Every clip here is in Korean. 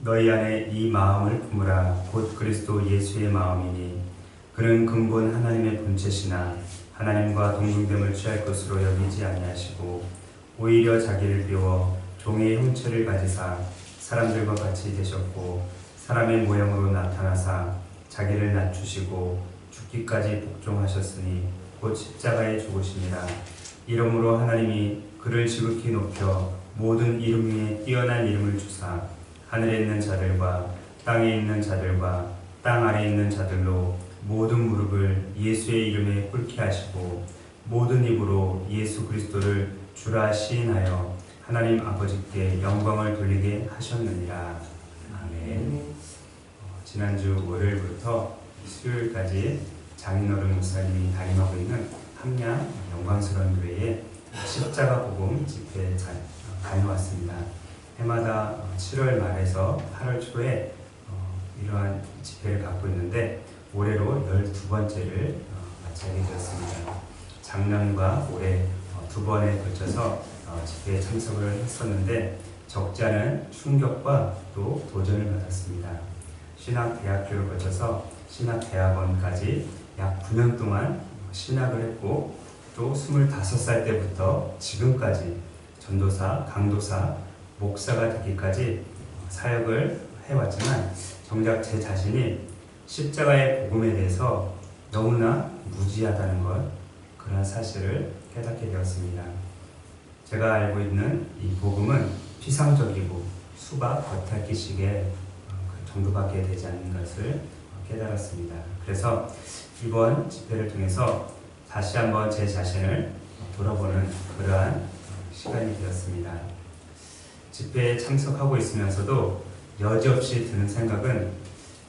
너희 안에 이 마음을 품으라. 곧 그리스도 예수의 마음이니 그는 근본 하나님의 본체시나 하나님과 동등됨을 취할 것으로 여기지 아니하시고 오히려 자기를 비워 종의 형체를 가지사 사람들과 같이 되셨고 사람의 모형으로 나타나사 자기를 낮추시고 죽기까지 복종하셨으니 곧 십자가에 죽으시니라. 이러므로 하나님이 그를 지극히 높여 모든 이름 위에 뛰어난 이름을 주사 하늘에 있는 자들과 땅에 있는 자들과 땅 아래에 있는 자들로 모든 무릎을 예수의 이름에 꿇게 하시고 모든 입으로 예수 그리스도를 주라 시인하여 하나님 아버지께 영광을 돌리게 하셨느니라. 아멘. 지난주 월요일부터 수요일까지 장인어른 목사님이 담임하고 있는 함양 영광스러운 교회에 십자가 복음 집회에 다녀왔습니다. 해마다 7월 말에서 8월 초에 이러한 집회를 갖고 있는데 올해로 12번째를 마치게 되었습니다. 작년과 올해 두 번에 걸쳐서 집회에 참석을 했었는데 적지 않은 충격과 또 도전을 받았습니다. 신학대학교를 거쳐서 신학대학원까지 약 9년 동안 신학을 했고 또 25살 때부터 지금까지 전도사, 강도사, 목사가 되기까지 사역을 해왔지만 정작 제 자신이 십자가의 복음에 대해서 너무나 무지하다는 것, 그런 사실을 깨닫게 되었습니다. 제가 알고 있는 이 복음은 피상적이고 수박 겉핥기식의 정도밖에 되지 않는 것을 깨달았습니다. 그래서 이번 집회를 통해서 다시 한번 제 자신을 돌아보는 그러한 시간이 되었습니다. 집회에 참석하고 있으면서도 여지없이 드는 생각은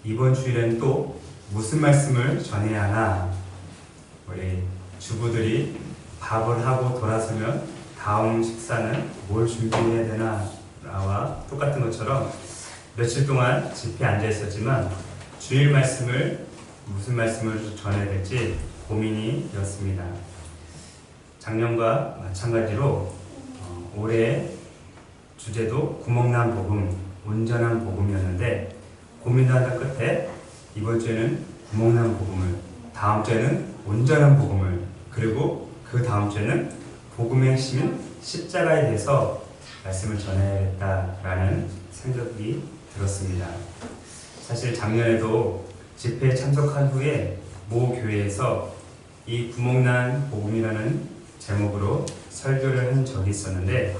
이번 주일엔 또 무슨 말씀을 전해야 하나, 우리 주부들이 밥을 하고 돌아서면 다음 식사는 뭘 준비해야 되나 와 똑같은 것처럼 며칠 동안 집회에 앉아 있었지만 주일 말씀을 무슨 말씀을 전해야 될지 고민이 되었습니다. 작년과 마찬가지로 올해 주제도 구멍난 복음, 온전한 복음이었는데 고민하다 끝에 이번 주에는 구멍난 복음을, 다음 주에는 온전한 복음을, 그리고 그 다음 주에는 복음의 핵심인 십자가에 대해서 말씀을 전해야겠다라는 생각이 들었습니다. 사실 작년에도 집회에 참석한 후에 모 교회에서 이 구멍난 복음이라는 제목으로 설교를 한 적이 있었는데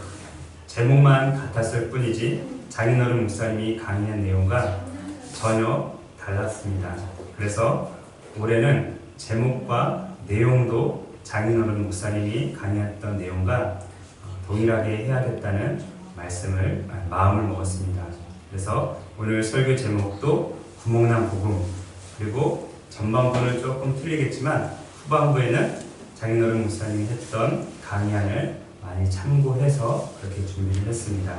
제목만 같았을 뿐이지 장인어른 목사님이 강의한 내용과 전혀 달랐습니다. 그래서 올해는 제목과 내용도 장인어른 목사님이 강의했던 내용과 동일하게 해야겠다는 마음을 먹었습니다. 그래서 오늘 설교 제목도 구멍난 복음, 그리고 전반부는 조금 틀리겠지만 후반부에는 장인어른 목사님이 했던 강의안을 많이 참고해서 그렇게 준비를 했습니다.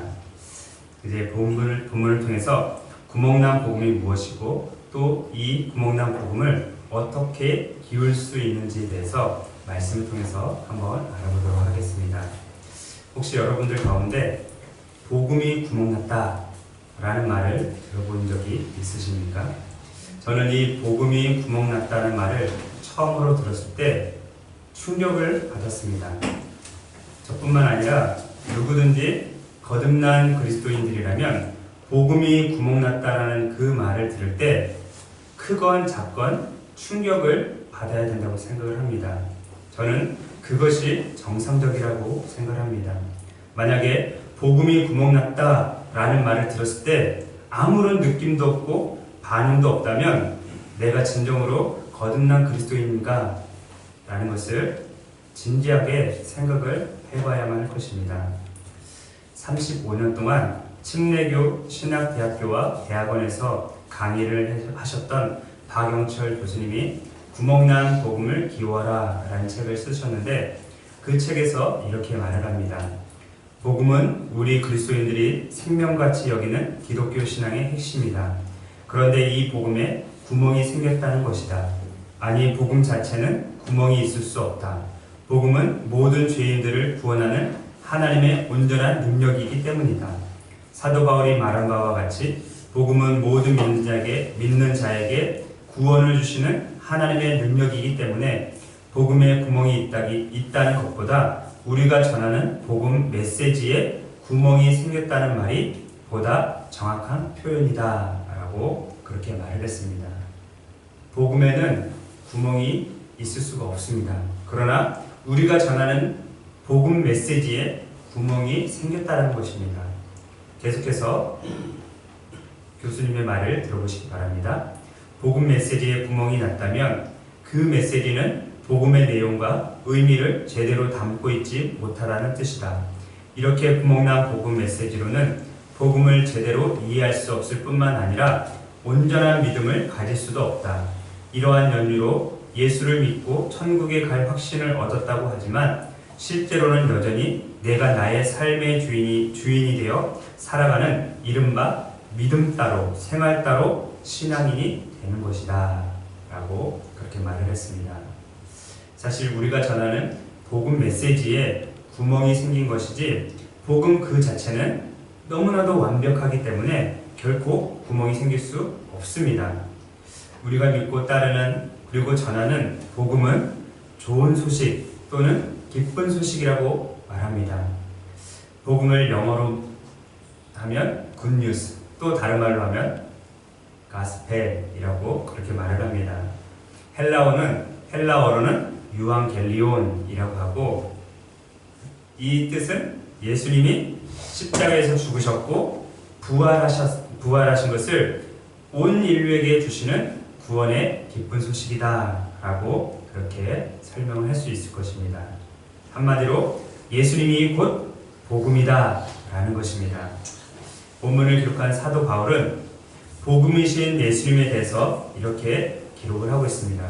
이제 본문을 통해서 구멍난 복음이 무엇이고 또 이 구멍난 복음을 어떻게 기울 수 있는지에 대해서 말씀을 통해서 한번 알아보도록 하겠습니다. 혹시 여러분들 가운데 복음이 구멍났다 라는 말을 들어본 적이 있으십니까? 저는 이 복음이 구멍났다는 말을 처음으로 들었을 때 충격을 받았습니다. 저뿐만 아니라 누구든지 거듭난 그리스도인들이라면 복음이 구멍났다라는 그 말을 들을 때 크건 작건 충격을 받아야 된다고 생각을 합니다. 저는 그것이 정상적이라고 생각합니다. 만약에 복음이 구멍났다라는 말을 들었을 때 아무런 느낌도 없고 반응도 없다면 내가 진정으로 거듭난 그리스도인인가? 라는 것을 진지하게 생각을 해봐야만 할 것입니다. 35년 동안 침례교 신학대학교와 대학원에서 강의를 하셨던 박영철 교수님이 구멍난 복음을 기워라 라는 책을 쓰셨는데 그 책에서 이렇게 말을 합니다. 복음은 우리 그리스도인들이 생명같이 여기는 기독교 신앙의 핵심이다. 그런데 이 복음에 구멍이 생겼다는 것이다. 아니, 복음 자체는 구멍이 있을 수 없다. 복음은 모든 죄인들을 구원하는 하나님의 온전한 능력이기 때문이다. 사도 바울이 말한 바와 같이 복음은 모든 믿는 자에게 구원을 주시는 하나님의 능력이기 때문에 복음에 구멍이 있다는 것보다 우리가 전하는 복음 메시지에 구멍이 생겼다는 말이 보다 정확한 표현이다 라고 그렇게 말을 했습니다. 복음에는 구멍이 있을 수가 없습니다. 그러나 우리가 전하는 복음 메시지에 구멍이 생겼다는 것입니다. 계속해서 교수님의 말을 들어보시기 바랍니다. 복음 메시지에 구멍이 났다면 그 메시지는 복음의 내용과 의미를 제대로 담고 있지 못하다는 뜻이다. 이렇게 구멍난 복음 메시지로는 복음을 제대로 이해할 수 없을 뿐만 아니라 온전한 믿음을 가질 수도 없다. 이러한 연유로 예수를 믿고 천국에 갈 확신을 얻었다고 하지만 실제로는 여전히 내가 나의 삶의 주인이 되어 살아가는 이른바 믿음 따로 생활 따로 신앙인이 되는 것이다 라고 그렇게 말을 했습니다. 사실 우리가 전하는 복음 메시지에 구멍이 생긴 것이지 복음 그 자체는 너무나도 완벽하기 때문에 결코 구멍이 생길 수 없습니다. 우리가 믿고 따르는 그리고 전하는 복음은 좋은 소식 또는 기쁜 소식이라고 말합니다. 복음을 영어로 하면 굿뉴스, 또 다른 말로 하면 가스펠이라고 그렇게 말을 합니다. 헬라어로는 유앙겔리온이라고 하고, 이 뜻은 예수님이 십자가에서 죽으셨고 부활하신 것을 온 인류에게 주시는 구원의 기쁜 소식이다 라고 그렇게 설명을 할 수 있을 것입니다. 한마디로 예수님이 곧 복음이다 라는 것입니다. 본문을 기록한 사도 바울은 복음이신 예수님에 대해서 이렇게 기록을 하고 있습니다.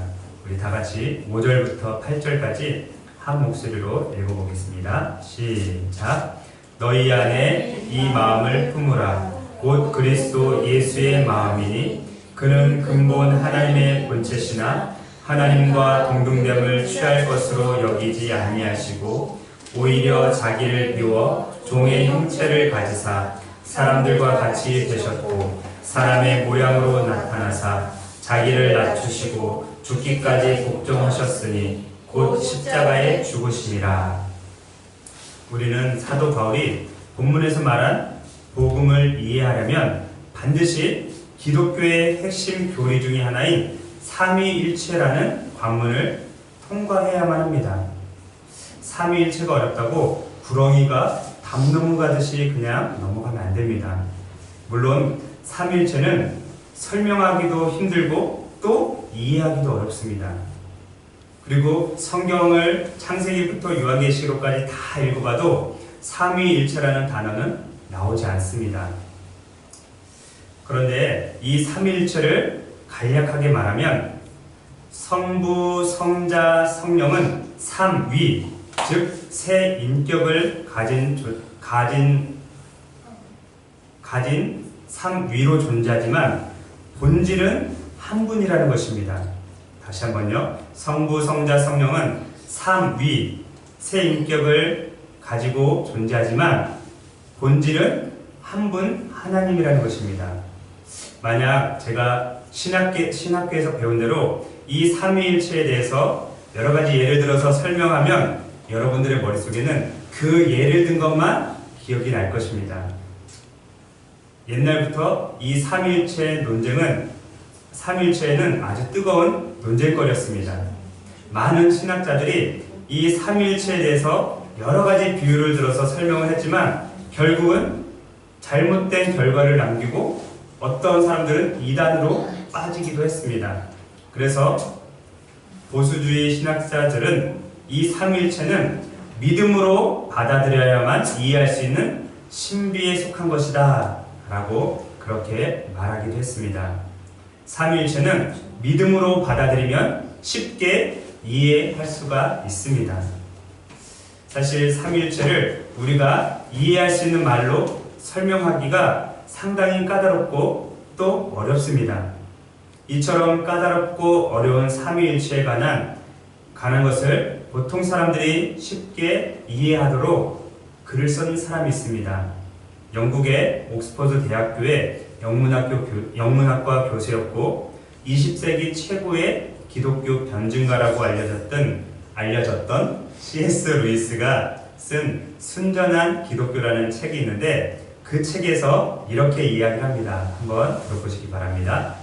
우리 다같이 5절부터 8절까지 한 목소리로 읽어보겠습니다. 시작. 너희 안에 이 마음을 품으라. 곧 그리스도 예수의 마음이니 그는 근본 하나님의 본체시나 하나님과 동등됨을 취할 것으로 여기지 아니하시고 오히려 자기를 비워 종의 형체를 가지사 사람들과 같이 되셨고 사람의 모양으로 나타나사 자기를 낮추시고 죽기까지 복종하셨으니 곧 십자가에 죽으시니라. 우리는 사도 바울이 본문에서 말한 복음을 이해하려면 반드시 기독교의 핵심 교리 중의 하나인 삼위일체라는 관문을 통과해야만 합니다. 삼위일체가 어렵다고 구렁이가 담 넘어가듯이 그냥 넘어가면 안 됩니다. 물론 삼위일체는 설명하기도 힘들고 또 이해하기도 어렵습니다. 그리고 성경을 창세기부터 요한계시록까지 다 읽어봐도 삼위일체라는 단어는 나오지 않습니다. 그런데 이 삼위일체를 간략하게 말하면 성부, 성자, 성령은 삼위, 즉 세 인격을 가진 삼위로 존재하지만 본질은 한 분이라는 것입니다. 다시 한번요. 성부, 성자, 성령은 삼위, 세 인격을 가지고 존재하지만 본질은 한 분 하나님이라는 것입니다. 만약 제가 신학교에서 배운 대로 이 삼위일체에 대해서 여러 가지 예를 들어서 설명하면 여러분들의 머릿속에는 그 예를 든 것만 기억이 날 것입니다. 옛날부터 이 삼위일체에는 아주 뜨거운 논쟁거리였습니다. 많은 신학자들이 이 삼위일체에 대해서 여러 가지 비유를 들어서 설명을 했지만 결국은 잘못된 결과를 남기고 어떤 사람들은 이단으로 빠지기도 했습니다. 그래서 보수주의 신학자들은 이 삼위일체는 믿음으로 받아들여야만 이해할 수 있는 신비에 속한 것이다 라고 그렇게 말하기도 했습니다. 삼위일체는 믿음으로 받아들이면 쉽게 이해할 수가 있습니다. 사실 삼위일체를 우리가 이해할 수 있는 말로 설명하기가 상당히 까다롭고 또 어렵습니다. 이처럼 까다롭고 어려운 삼위일체에 관한 것을 보통 사람들이 쉽게 이해하도록 글을 쓴 사람이 있습니다. 영국의 옥스퍼드 대학교의 영문학과 교수였고 20세기 최고의 기독교 변증가라고 알려졌던 C.S. 루이스가 쓴 순전한 기독교라는 책이 있는데 그 책에서 이렇게 이야기를 합니다. 한번 들어보시기 바랍니다.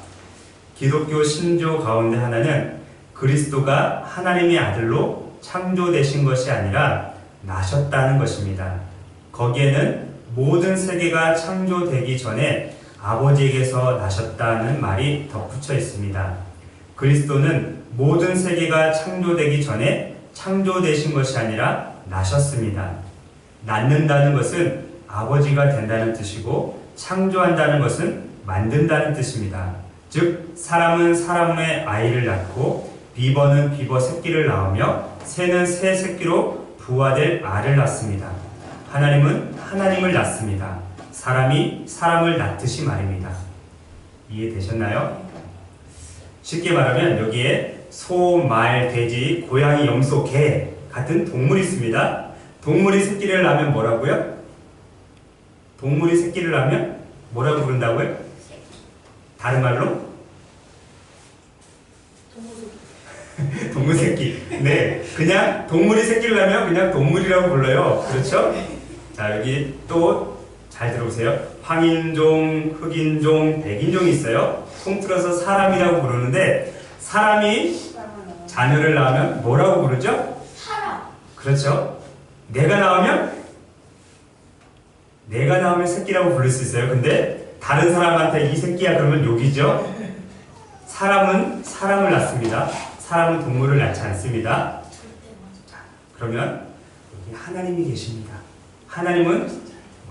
기독교 신조 가운데 하나는 그리스도가 하나님의 아들로 창조되신 것이 아니라 나셨다는 것입니다. 거기에는 모든 세계가 창조되기 전에 아버지에게서 나셨다는 말이 덧붙여 있습니다. 그리스도는 모든 세계가 창조되기 전에 창조되신 것이 아니라 나셨습니다. 낳는다는 것은 아버지가 된다는 뜻이고 창조한다는 것은 만든다는 뜻입니다. 즉 사람은 사람의 아이를 낳고 비버는 비버 새끼를 낳으며 새는 새 새끼로 부화될 알을 낳습니다. 하나님은 하나님을 낳습니다. 사람이 사람을 낳듯이 말입니다. 이해되셨나요? 쉽게 말하면 여기에 소, 말, 돼지, 고양이, 염소, 개 같은 동물이 있습니다. 동물이 새끼를 낳으면 뭐라고요? 동물이 새끼를 낳으면 뭐라고 부른다고요? 다른 말로? 동물 새끼. 네, 그냥 동물이 새끼를 낳으면 그냥 동물이라고 불러요. 그렇죠? 자, 여기 또 잘 들어보세요. 황인종, 흑인종, 백인종이 있어요. 통틀어서 사람이라고 부르는데 사람이 자녀를 낳으면 뭐라고 부르죠? 사람. 그렇죠. 내가 낳으면 새끼라고 부를 수 있어요. 근데 다른 사람한테 이 새끼야 그러면 욕이죠. 사람은 사람을 낳습니다. 사람은 동물을 낳지 않습니다. 자, 그러면 여기 하나님이 계십니다. 하나님은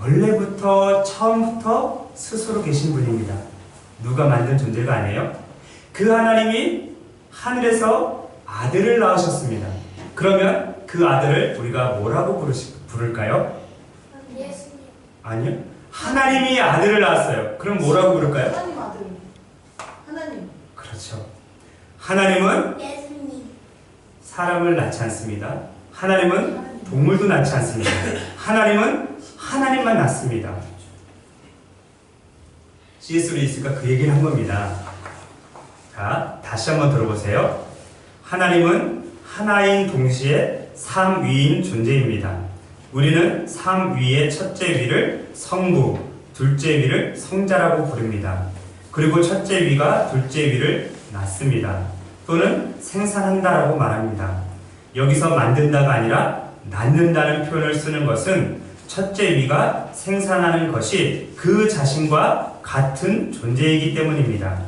원래부터 처음부터 스스로 계신 분입니다. 누가 만든 존재가 아니에요. 그 하나님이 하늘에서 아들을 낳으셨습니다. 그러면 그 아들을 우리가 뭐라고 부를까요? 예수님. 아니요. 하나님이 아들을 낳았어요. 그럼 뭐라고 부를까요? 하나님 아들. 하나님. 그렇죠. 하나님은 예수님. 사람을 낳지 않습니다. 하나님은 동물도 낳지 않습니다. 하나님은 하나님만 낳습니다. C.S. 루이스가 그 얘기를 한 겁니다. 자, 다시 한번 들어보세요. 하나님은 하나인 동시에 삼위인 존재입니다. 우리는 삼위의 첫째 위를 성부, 둘째 위를 성자라고 부릅니다. 그리고 첫째 위가 둘째 위를 낳습니다. 또는 생산한다라고 말합니다. 여기서 만든다가 아니라 낳는다는 표현을 쓰는 것은 첫째 위가 생산하는 것이 그 자신과 같은 존재이기 때문입니다.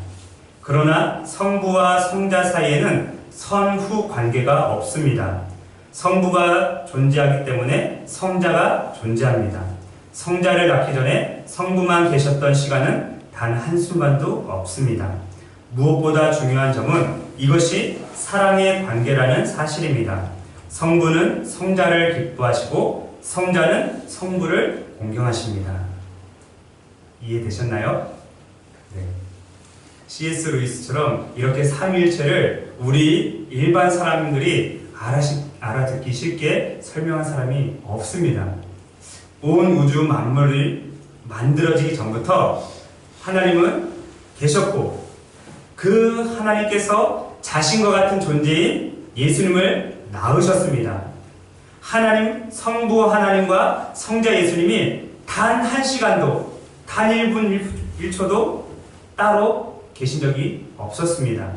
그러나 성부와 성자 사이에는 선후 관계가 없습니다. 성부가 존재하기 때문에 성자가 존재합니다. 성자를 낳기 전에 성부만 계셨던 시간은 단 한순간도 없습니다. 무엇보다 중요한 점은 이것이 사랑의 관계라는 사실입니다. 성부는 성자를 기뻐하시고 성자는 성부를 공경하십니다. 이해되셨나요? 네. C.S. 루이스처럼 이렇게 삼위일체를 우리 일반 사람들이 알아듣기 쉽게 설명한 사람이 없습니다. 온 우주 만물이 만들어지기 전부터 하나님은 계셨고 그 하나님께서 자신과 같은 존재인 예수님을 낳으셨습니다. 하나님, 성부 하나님과 성자 예수님이 단 한 시간도, 단 1분 1초도 따로 계신 적이 없었습니다.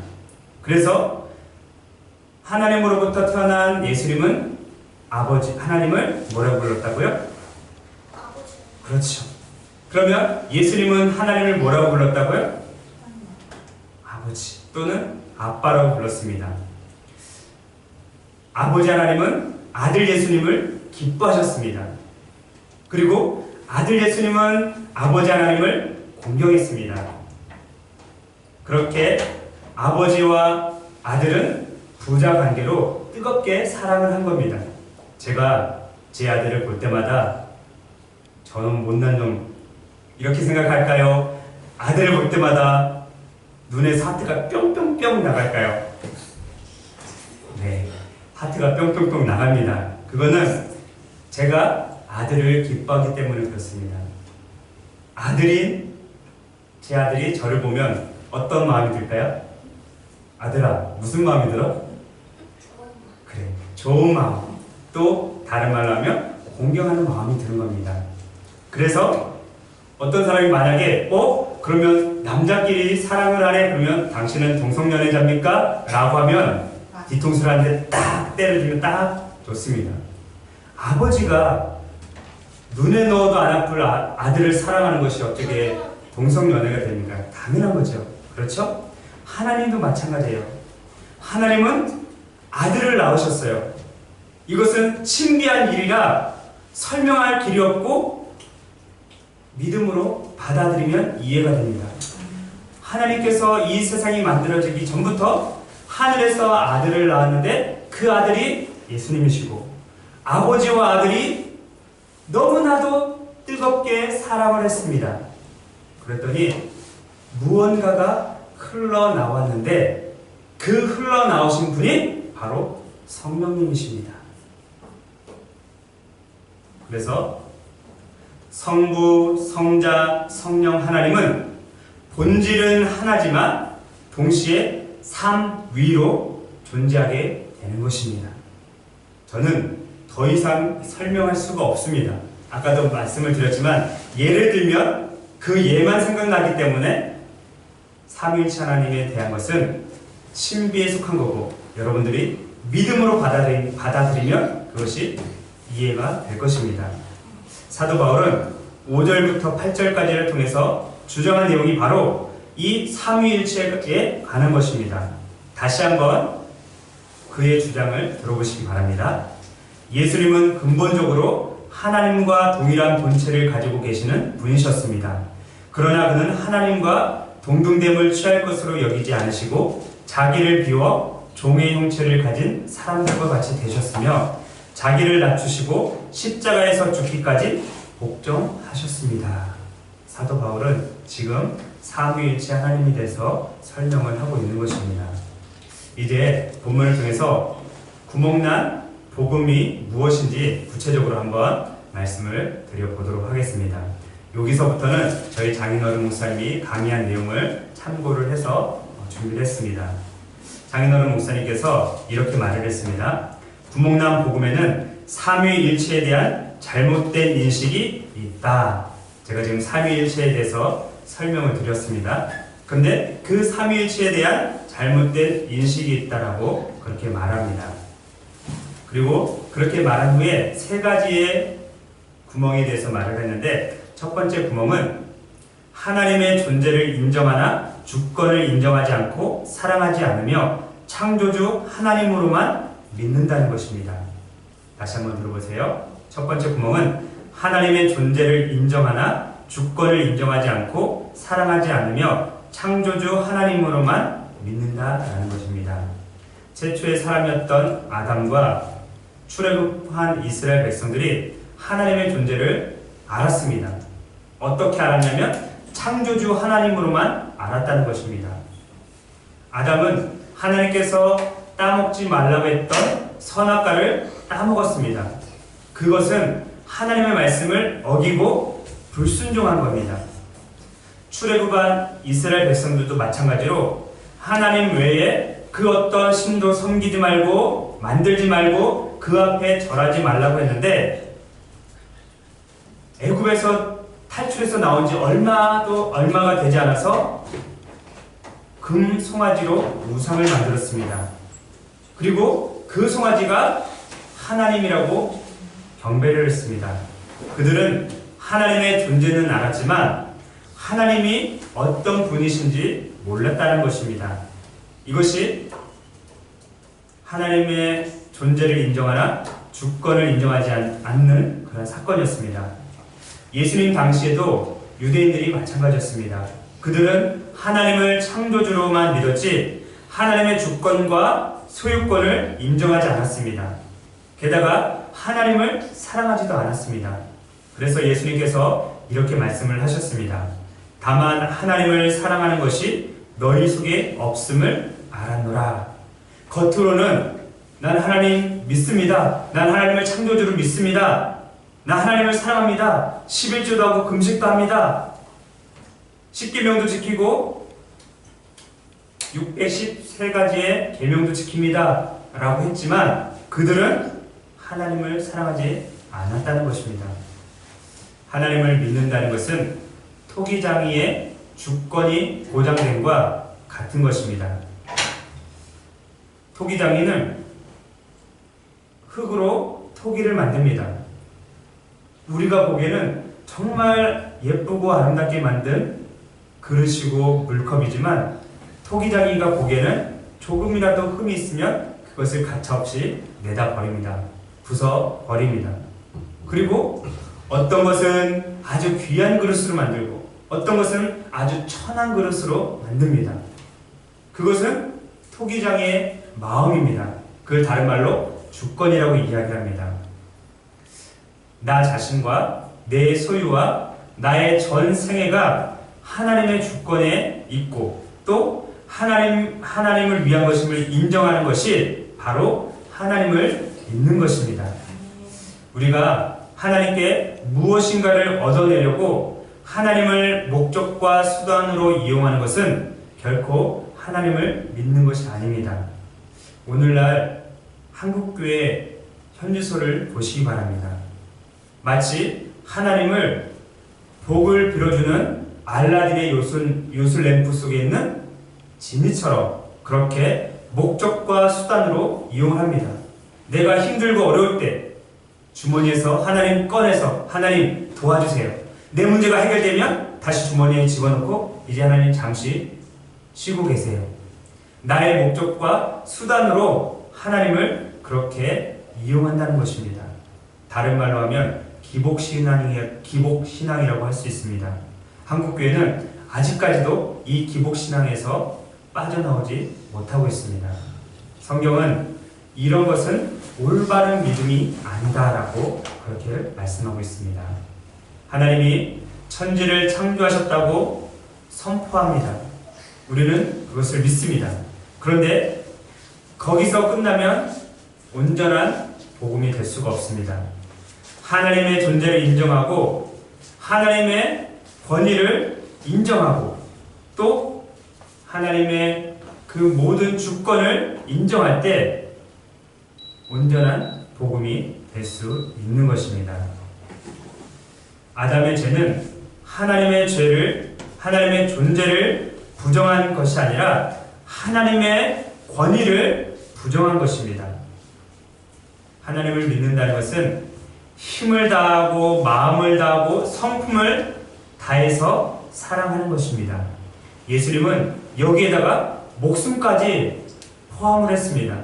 그래서 하나님으로부터 태어난 예수님은 하나님을 뭐라고 불렀다고요? 아버지. 그렇죠. 그러면 예수님은 하나님을 뭐라고 불렀다고요? 아버지 또는 아빠라고 불렀습니다. 아버지 하나님은 아들 예수님을 기뻐하셨습니다. 그리고 아들 예수님은 아버지 하나님을 공경했습니다. 그렇게 아버지와 아들은 부자 관계로 뜨겁게 사랑을 한 겁니다. 제가 제 아들을 볼 때마다 저는 못난 놈 이렇게 생각할까요? 아들을 볼 때마다 눈에서 하트가 뿅뿅뿅 나갈까요? 네, 하트가 뿅뿅뿅 나갑니다. 그거는 제가 아들을 기뻐하기 때문에 그렇습니다. 제 아들이 저를 보면 어떤 마음이 들까요? 아들아, 무슨 마음이 들어? 그래, 좋은 마음. 또 다른 말로 하면 공경하는 마음이 드는 겁니다. 그래서 어떤 사람이 만약에 그러면 남자끼리 사랑을 하네? 그러면 당신은 동성연애자입니까? 라고 하면 뒤통수를 한 대 딱 때려주면 딱 좋습니다. 아버지가 눈에 넣어도 안 아플 아들을 사랑하는 것이 어떻게 동성연애가 됩니까? 당연한 거죠. 그렇죠? 하나님도 마찬가지예요. 하나님은 아들을 낳으셨어요. 이것은 신비한 일이라 설명할 길이 없고 믿음으로 받아들이면 이해가 됩니다. 하나님께서 이 세상이 만들어지기 전부터 하늘에서 아들을 낳았는데 그 아들이 예수님이시고 아버지와 아들이 너무나도 뜨겁게 사랑을 했습니다. 그랬더니 무언가가 흘러나왔는데 그 흘러나오신 분이 바로 성령님이십니다. 그래서 성부, 성자, 성령 하나님은 본질은 하나지만 동시에 삼위로 존재하게 되는 것입니다. 저는 더 이상 설명할 수가 없습니다. 아까도 말씀을 드렸지만 예를 들면 그 예만 생각나기 때문에 삼위일체 하나님에 대한 것은 신비에 속한 거고 여러분들이 믿음으로 받아들이면 그것이 이해가 될 것입니다. 사도 바울은 5절부터 8절까지를 통해서 주장한 내용이 바로 이 삼위일체에 관한 것입니다. 다시 한번 그의 주장을 들어보시기 바랍니다. 예수님은 근본적으로 하나님과 동일한 본체를 가지고 계시는 분이셨습니다. 그러나 그는 하나님과 동등됨을 취할 것으로 여기지 않으시고 자기를 비워 종의 형체를 가진 사람들과 같이 되셨으며 자기를 낮추시고 십자가에서 죽기까지 복종하셨습니다. 사도 바울은 지금 삼위일체 하나님에 대해서 설명을 하고 있는 것입니다. 이제 본문을 통해서 구멍난 복음이 무엇인지 구체적으로 한번 말씀을 드려보도록 하겠습니다. 여기서부터는 저희 장인어른 목사님이 강의한 내용을 참고를 해서 준비를 했습니다. 장인어른 목사님께서 이렇게 말을 했습니다. 구멍난 복음에는 삼위일체에 대한 잘못된 인식이 있다. 제가 지금 삼위일체에 대해서 설명을 드렸습니다. 그런데 그 삼위일체에 대한 잘못된 인식이 있다라고 그렇게 말합니다. 그리고 그렇게 말한 후에 세 가지의 구멍에 대해서 말을 했는데 첫 번째 구멍은 하나님의 존재를 인정하나 주권을 인정하지 않고 사랑하지 않으며 창조주 하나님으로만 믿는다는 것입니다. 다시 한번 들어보세요. 첫 번째 구멍은 하나님의 존재를 인정하나 주권을 인정하지 않고 사랑하지 않으며 창조주 하나님으로만 믿는다라는 것입니다. 최초의 사람이었던 아담과 출애굽한 이스라엘 백성들이 하나님의 존재를 알았습니다. 어떻게 알았냐면 창조주 하나님으로만 알았다는 것입니다. 아담은 하나님께서 따먹지 말라고 했던 선악과를 따먹었습니다. 그것은 하나님의 말씀을 어기고 불순종한 겁니다. 출애굽한 이스라엘 백성들도 마찬가지로 하나님 외에 그 어떤 신도 섬기지 말고 만들지 말고 그 앞에 절하지 말라고 했는데 애굽에서 탈출해서 나온 지 얼마가 되지 않아서 금 송아지로 우상을 만들었습니다. 그리고 그 송아지가 하나님이라고 경배를 했습니다. 그들은 하나님의 존재는 알았지만 하나님이 어떤 분이신지 몰랐다는 것입니다. 이것이 하나님의 존재를 인정하나 주권을 인정하지 않는 그런 사건이었습니다. 예수님 당시에도 유대인들이 마찬가지였습니다. 그들은 하나님을 창조주로만 믿었지 하나님의 주권과 소유권을 인정하지 않았습니다. 게다가 하나님을 사랑하지도 않았습니다. 그래서 예수님께서 이렇게 말씀을 하셨습니다. 다만 하나님을 사랑하는 것이 너희 속에 없음을 알았노라. 겉으로는 난 하나님 믿습니다. 난 하나님을 창조주로 믿습니다. 난 하나님을 사랑합니다. 11조도 하고 금식도 합니다. 십계명도 지키고 613가지의 계명도 지킵니다 라고 했지만 그들은 하나님을 사랑하지 않았다는 것입니다. 하나님을 믿는다는 것은 토기장이의 주권이 보장됨과 같은 것입니다. 토기장이는 흙으로 토기를 만듭니다. 우리가 보기에는 정말 예쁘고 아름답게 만든 그릇이고 물컵이지만 토기장이가 보기에는 조금이라도 흠이 있으면 그것을 가차없이 내다 버립니다. 부숴 버립니다. 그리고 어떤 것은 아주 귀한 그릇으로 만들고 어떤 것은 아주 천한 그릇으로 만듭니다. 그것은 토기장의 마음입니다. 그걸 다른 말로 주권이라고 이야기합니다. 나 자신과 내 소유와 나의 전 생애가 하나님의 주권에 있고 또 하나님을 위한 것임을 인정하는 것이 바로 하나님을 믿는 것입니다. 우리가 하나님께 무엇인가를 얻어내려고 하나님을 목적과 수단으로 이용하는 것은 결코 하나님을 믿는 것이 아닙니다. 오늘날 한국교회 현주소를 보시기 바랍니다. 마치 하나님을 복을 빌어주는 알라딘의 요술 램프 속에 있는 지니처럼 그렇게 목적과 수단으로 이용합니다. 내가 힘들고 어려울 때 주머니에서 하나님 꺼내서 하나님 도와주세요. 내 문제가 해결되면 다시 주머니에 집어넣고 이제 하나님 잠시 쉬고 계세요. 나의 목적과 수단으로 하나님을 그렇게 이용한다는 것입니다. 다른 말로 하면 기복신앙이라고 할 수 있습니다. 한국교회는 아직까지도 이 기복신앙에서 빠져나오지 못하고 있습니다. 성경은 이런 것은 올바른 믿음이 아니다라고 그렇게 말씀하고 있습니다. 하나님이 천지를 창조하셨다고 선포합니다. 우리는 그것을 믿습니다. 그런데 거기서 끝나면 온전한 복음이 될 수가 없습니다. 하나님의 존재를 인정하고 하나님의 권위를 인정하고 또 하나님의 그 모든 주권을 인정할 때 온전한 복음이 될 수 있는 것입니다. 아담의 죄는 하나님의 존재를 부정한 것이 아니라 하나님의 권위를 부정한 것입니다. 하나님을 믿는다는 것은 힘을 다하고 마음을 다하고 성품을 다해서 사랑하는 것입니다. 예수님은 여기에다가 목숨까지 포함을 했습니다.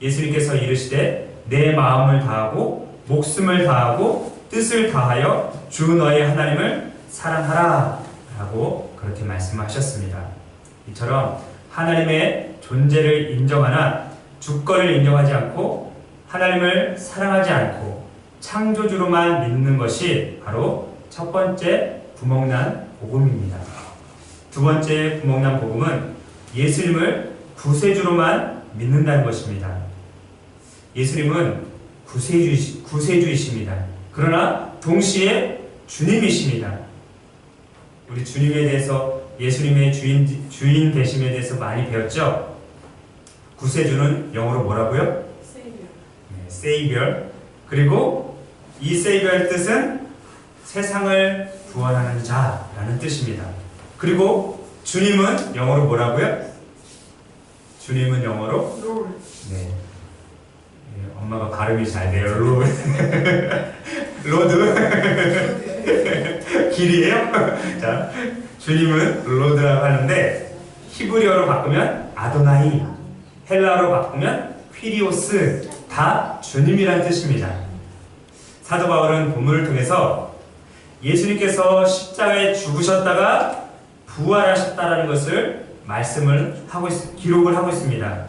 예수님께서 이르시되 내 마음을 다하고 목숨을 다하고 뜻을 다하여 주 너의 하나님을 사랑하라 라고 그렇게 말씀하셨습니다. 이처럼 하나님의 존재를 인정하나 주권을 인정하지 않고 하나님을 사랑하지 않고 창조주로만 믿는 것이 바로 첫 번째 구멍난 복음입니다. 두 번째 구멍난 복음은 예수님을 구세주로만 믿는다는 것입니다. 예수님은 구세주이십니다. 그러나 동시에 주님이십니다. 우리 주님에 대해서 예수님의 주인 되심에 대해서 많이 배웠죠? 구세주는 영어로 뭐라고요? Savior. 그리고 이 Savior의 뜻은 세상을 구원하는 자라는 뜻입니다. 그리고 주님은 영어로 뭐라고요? 주님은 영어로 네. 엄마가 발음이 잘 돼요. 로드 길이에요. 자, 주님은 로드라고 하는데 히브리어로 바꾸면 아도나이, 헬라어로 바꾸면 퀴리오스, 다 주님이란 뜻입니다. 사도 바울은 본문을 통해서 예수님께서 십자가에 죽으셨다가 부활하셨다라는 것을 기록을 하고 있습니다.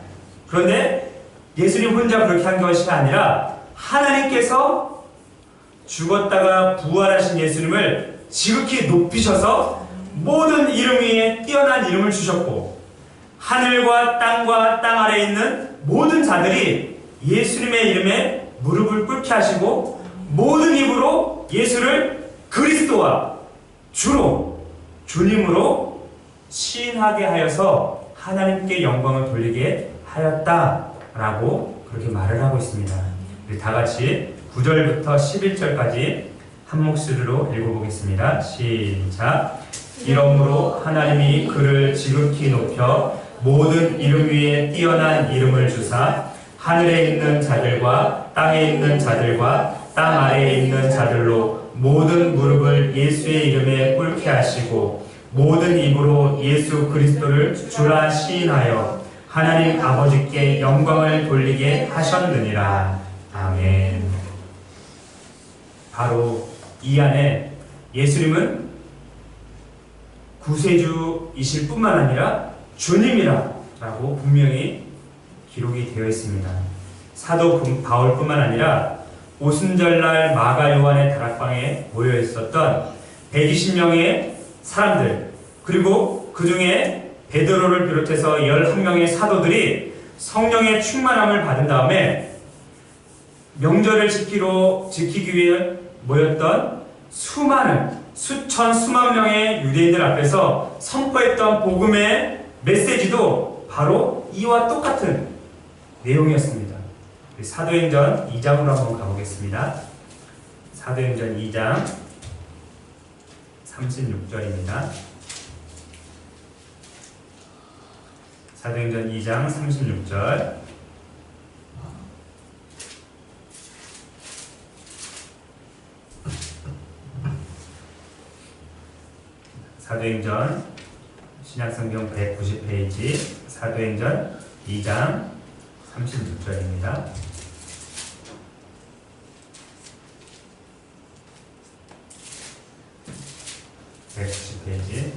그런데 예수님 혼자 그렇게 한 것이 아니라 하나님께서 죽었다가 부활하신 예수님을 지극히 높이셔서 모든 이름 위에 뛰어난 이름을 주셨고 하늘과 땅 아래에 있는 모든 자들이 예수님의 이름에 무릎을 꿇게 하시고 모든 입으로 예수를 그리스도와 주로 주님으로 시인하게 하여서 하나님께 영광을 돌리게 하였다라고 그렇게 말을 하고 있습니다. 우리 다 같이 9절부터 11절까지 한 목소리로 읽어보겠습니다. 시작. 이러므로 하나님이 그를 지극히 높여 모든 이름 위에 뛰어난 이름을 주사 하늘에 있는 자들과 땅에 있는 자들과 땅 아래에 있는 자들로 모든 무릎을 예수의 이름에 꿇게 하시고 모든 입으로 예수 그리스도를 주라 시인하여 하나님 아버지께 영광을 돌리게 하셨느니라. 아멘. 바로 이 안에 예수님은 구세주이실 뿐만 아니라 주님이라고 분명히 기록이 되어 있습니다. 사도 바울뿐만 아니라 오순절날 마가 요한의 다락방에 모여 있었던 120명의 사람들, 그리고 그 중에 베드로를 비롯해서 11명의 사도들이 성령의 충만함을 받은 다음에 명절을 지키기 위해 모였던 수만 명의 유대인들 앞에서 선포했던 복음의 메시지도 바로 이와 똑같은 내용이었습니다. 사도행전 2장으로 한번 가보겠습니다. 사도행전 2장 36절입니다. 사도행전 2장 36절. 사도행전 신약성경 190페이지 사도행전 2장 36절입니다. 페이지.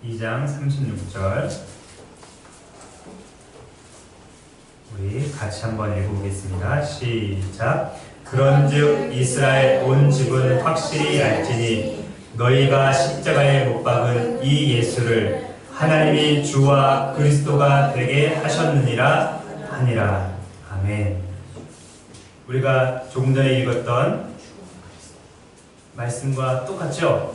(2장 36절) 우리 같이 한번 읽어보겠습니다. 시작. 그런즉 이스라엘 온 집은 확실히 알지니 너희가 십자가에 못 박은 이 예수를 하나님이 주와 그리스도가 되게 하셨느니라 하니라. 아멘. 우리가 조금 전에 읽었던 말씀과 똑같죠?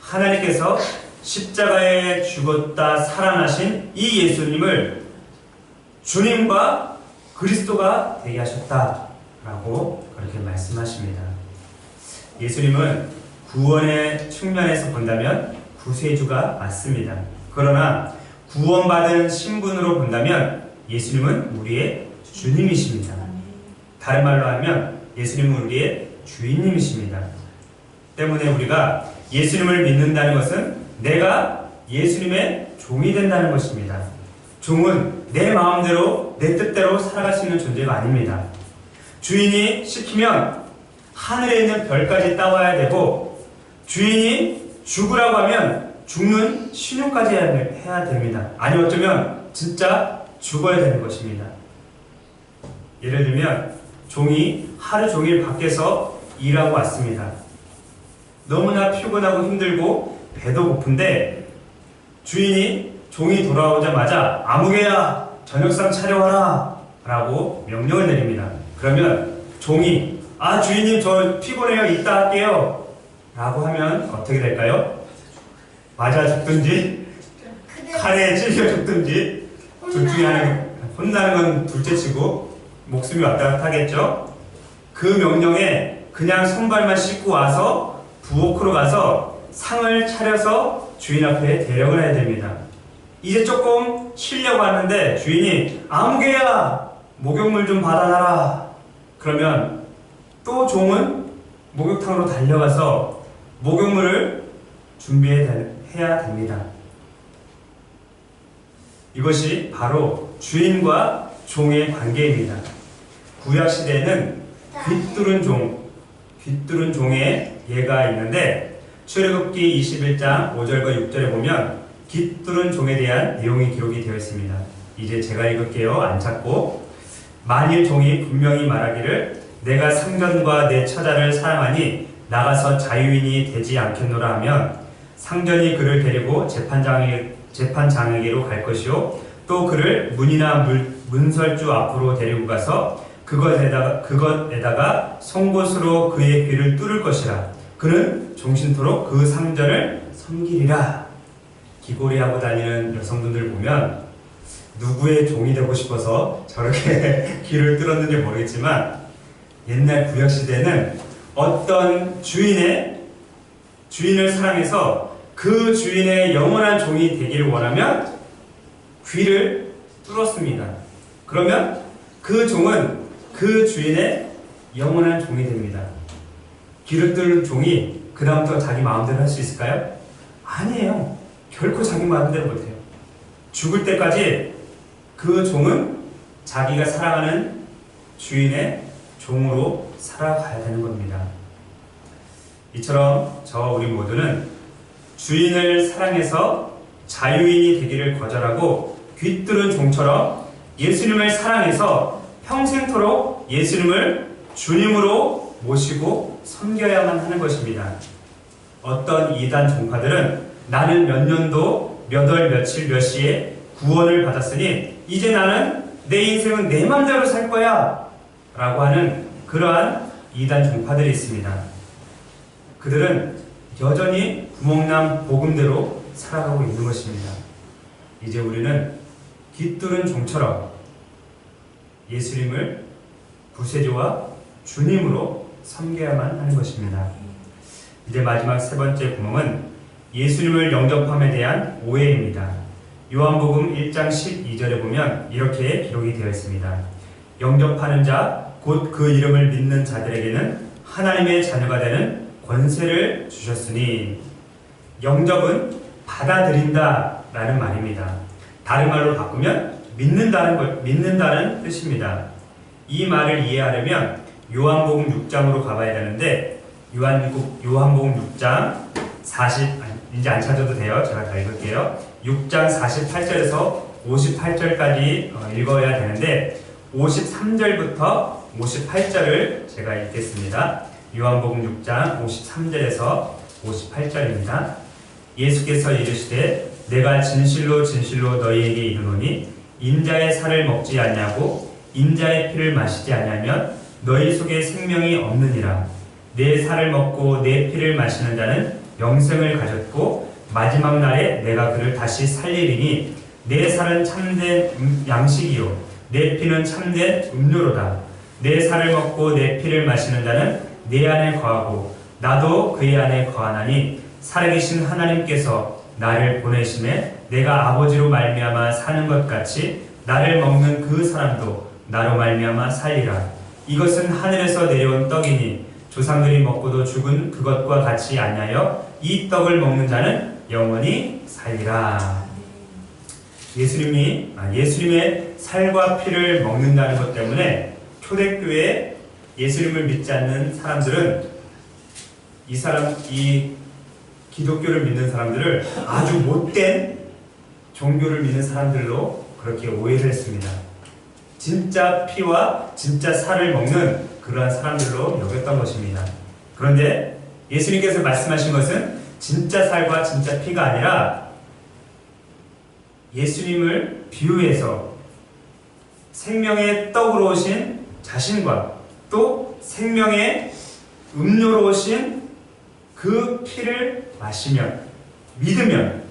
하나님께서 십자가에 죽었다 살아나신 이 예수님을 주님과 그리스도가 되게 하셨다라고 그렇게 말씀하십니다. 예수님은 구원의 측면에서 본다면 구세주가 맞습니다. 그러나 구원받은 신분으로 본다면 예수님은 우리의 주님이십니다. 다른 말로 하면 예수님은 우리의 주인님이십니다. 때문에 우리가 예수님을 믿는다는 것은 내가 예수님의 종이 된다는 것입니다. 종은 내 마음대로 내 뜻대로 살아갈 수 있는 존재가 아닙니다. 주인이 시키면 하늘에 있는 별까지 따와야 되고, 주인이 죽으라고 하면 죽는 신용까지 해야 됩니다. 아니 어쩌면 진짜 죽어야 되는 것입니다. 예를 들면 종이 하루 종일 밖에서 일하고 왔습니다. 너무나 피곤하고 힘들고 배도 고픈데 주인이 종이 돌아오자마자 아무개야 저녁상 차려와라 라고 명령을 내립니다. 그러면 종이 주인님 저 피곤해요 이따 할게요 라고 하면 어떻게 될까요? 맞아 죽든지 칼에 찔려 죽든지 둘 중에 하나, 혼나는 건 둘째치고 목숨이 왔다 갔다 하겠죠. 그 명령에 그냥 손발만 씻고 와서 부엌으로 가서 상을 차려서 주인 앞에 대령을 해야 됩니다. 이제 조금 쉬려고 하는데 주인이 아무개야 목욕물 좀 받아놔라. 그러면 또 종은 목욕탕으로 달려가서 목욕물을 준비해야 됩니다. 이것이 바로 주인과 종의 관계입니다. 구약시대에는 귀뚫은 종의 예가 있는데 출애굽기 21장 5절과 6절에 보면 귀뚫은 종에 대한 내용이 기록이 되어 있습니다. 이제 제가 읽을게요. 안 찾고. 만일 종이 분명히 말하기를 내가 상전과 내 처자를 사랑하니 나가서 자유인이 되지 않겠노라 하면 상전이 그를 데리고 재판장에게로 갈 것이요 또 그를 문이나 문설주 앞으로 데리고 가서 그것에다가 송곳으로 그의 귀를 뚫을 것이라. 그는 종신토록 그 상전을 섬기리라. 기고리하고 다니는 여성분들 보면 누구의 종이 되고 싶어서 저렇게 귀를 뚫었는지 모르겠지만 옛날 구약시대는 어떤 주인을 사랑해서 그 주인의 영원한 종이 되기를 원하면 귀를 뚫었습니다. 그러면 그 종은 그 주인의 영원한 종이 됩니다. 귀를 뚫은 종이 그 다음부터 자기 마음대로 할 수 있을까요? 아니에요. 결코 자기 마음대로 못해요. 죽을 때까지 그 종은 자기가 사랑하는 주인의 종으로 살아가야 되는 겁니다. 이처럼 우리 모두는 주인을 사랑해서 자유인이 되기를 거절하고 귀뚫은 종처럼 예수님을 사랑해서 평생토록 예수님을 주님으로 모시고 섬겨야만 하는 것입니다. 어떤 이단 종파들은 나는 몇 년도 몇 월 며칠 몇 시에 구원을 받았으니 이제 나는 내 인생은 내 맘대로 살 거야 라고 하는 그러한 이단 종파들이 있습니다. 그들은 여전히 구멍난 복음대로 살아가고 있는 것입니다. 이제 우리는 귀뚫은 종처럼 예수님을 구세주와 주님으로 섬겨야만 하는 것입니다. 이제 마지막 세 번째 구멍은 예수님을 영접함에 대한 오해입니다. 요한복음 1장 12절에 보면 이렇게 기록이 되어 있습니다. 영접하는 자, 곧 그 이름을 믿는 자들에게는 하나님의 자녀가 되는 권세를 주셨으니, 영접은 받아들인다 라는 말입니다. 다른 말로 바꾸면 믿는다는 뜻입니다. 이 말을 이해하려면 요한복음 6장으로 가봐야 되는데, 요한복음 6장 이제 안 찾아도 돼요. 제가 다 읽을게요. 6장 48절에서 58절까지 읽어야 되는데 53절부터 58절을 제가 읽겠습니다. 요한복음 6장 53절에서 58절입니다. 예수께서 이르시되 내가 진실로 진실로 너희에게 이르노니 인자의 살을 먹지 아니하고 인자의 피를 마시지 아니하면 너희 속에 생명이 없느니라. 내 살을 먹고 내 피를 마시는 자는 영생을 가졌고 마지막 날에 내가 그를 다시 살리리니 내 살은 참된 양식이요 내 피는 참된 음료로다. 내 살을 먹고 내 피를 마시는 자는 내 안에 거하고 나도 그의 안에 거하나니 살아계신 하나님께서 나를 보내심에 내가 아버지로 말미암아 사는 것 같이 나를 먹는 그 사람도 나로 말미암아 살리라. 이것은 하늘에서 내려온 떡이니 조상들이 먹고도 죽은 그것과 같이 아니하여 이 떡을 먹는 자는 영원히 살리라. 예수님의 살과 피를 먹는다는 것 때문에 초대교회에 예수님을 믿지 않는 사람들은 이 기독교를 믿는 사람들을 아주 못된 종교를 믿는 사람들로 그렇게 오해를 했습니다. 진짜 피와 진짜 살을 먹는 그러한 사람들로 여겼던 것입니다. 그런데 예수님께서 말씀하신 것은 진짜 살과 진짜 피가 아니라 예수님을 비유해서 생명의 떡으로 오신 자신과 또 생명의 음료로 오신 그 피를 마시면 믿으면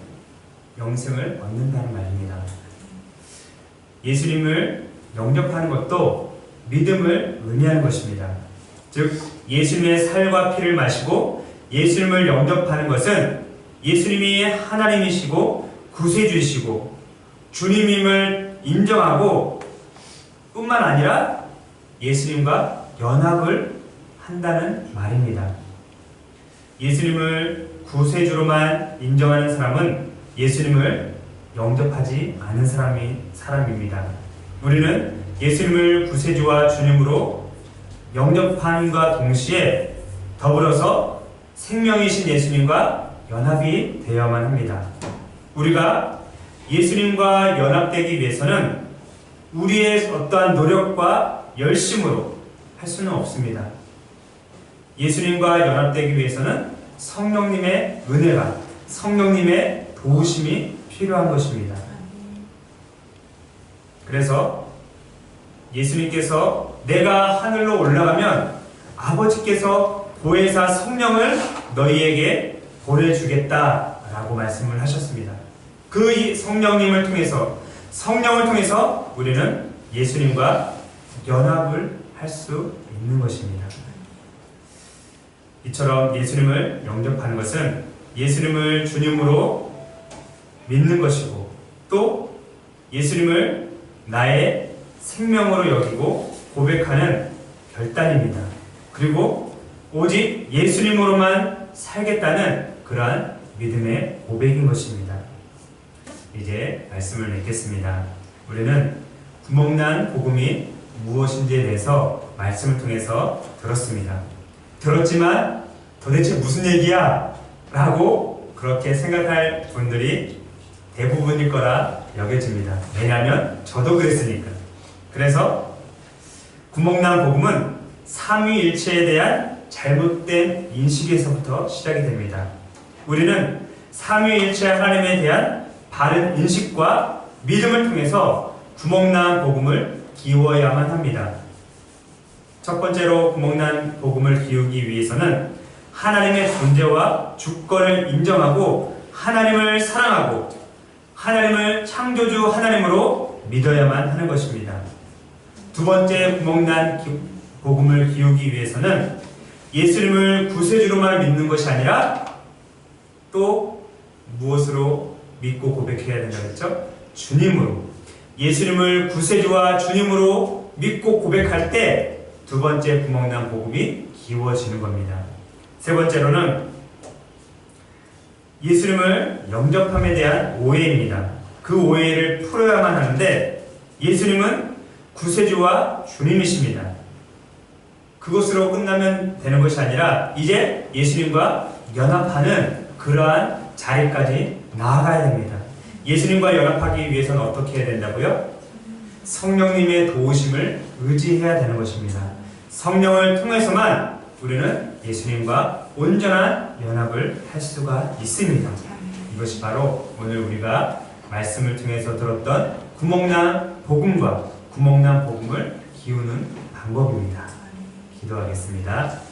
영생을 얻는다는 말입니다. 예수님을 영접하는 것도 믿음을 의미하는 것입니다. 즉 예수님의 살과 피를 마시고 예수님을 영접하는 것은 예수님이 하나님이시고 구세주이시고 주님임을 인정하고 뿐만 아니라 예수님과 연합을 한다는 말입니다. 예수님을 구세주로만 인정하는 사람은 예수님을 영접하지 않은 사람입니다. 우리는 예수님을 구세주와 주님으로 영접함과 동시에 더불어서 생명이신 예수님과 연합이 되어야만 합니다. 우리가 예수님과 연합되기 위해서는 우리의 어떠한 노력과 열심으로 할 수는 없습니다. 예수님과 연합되기 위해서는 성령님의 은혜가 성령님의 도우심이 필요한 것입니다. 그래서 예수님께서 내가 하늘로 올라가면 아버지께서 보혜사 성령을 너희에게 보내주겠다라고 말씀을 하셨습니다. 그 성령을 통해서 우리는 예수님과 연합을 할 수 있는 것입니다. 이처럼 예수님을 영접하는 것은 예수님을 주님으로 믿는 것이고 또 예수님을 나의 생명으로 여기고 고백하는 결단입니다. 그리고 오직 예수님으로만 살겠다는 그러한 믿음의 고백인 것입니다. 이제 말씀을 맺겠습니다. 우리는 구멍난 복음이 무엇인지에 대해서 말씀을 통해서 들었습니다. 들었지만 도대체 무슨 얘기야? 라고 그렇게 생각할 분들이 대부분일 거라 여겨집니다. 왜냐하면 저도 그랬으니까. 그래서 구멍난 복음은 삼위일체에 대한 잘못된 인식에서부터 시작이 됩니다. 우리는 삼위일체 하나님에 대한 바른 인식과 믿음을 통해서 구멍난 복음을 기워야만 합니다. 첫 번째로 구멍난 복음을 기우기 위해서는 하나님의 존재와 주권을 인정하고 하나님을 사랑하고 하나님을 창조주 하나님으로 믿어야만 하는 것입니다. 두 번째 구멍난 복음을 기우기 위해서는 예수님을 구세주로만 믿는 것이 아니라 또 무엇으로 믿고 고백해야 된다고 했죠? 주님으로. 예수님을 구세주와 주님으로 믿고 고백할 때 두 번째 구멍난 복음이 기워지는 겁니다. 세 번째로는 예수님을 영접함에 대한 오해입니다. 그 오해를 풀어야만 하는데 예수님은 구세주와 주님이십니다. 그것으로 끝나면 되는 것이 아니라 이제 예수님과 연합하는 그러한 자리까지 나아가야 됩니다. 예수님과 연합하기 위해서는 어떻게 해야 된다고요? 성령님의 도우심을 의지해야 되는 것입니다. 성령을 통해서만 우리는 예수님과 온전한 연합을 할 수가 있습니다. 이것이 바로 오늘 우리가 말씀을 통해서 들었던 구멍난 복음과 구멍난 복음을 기우는 방법입니다. 기도하겠습니다.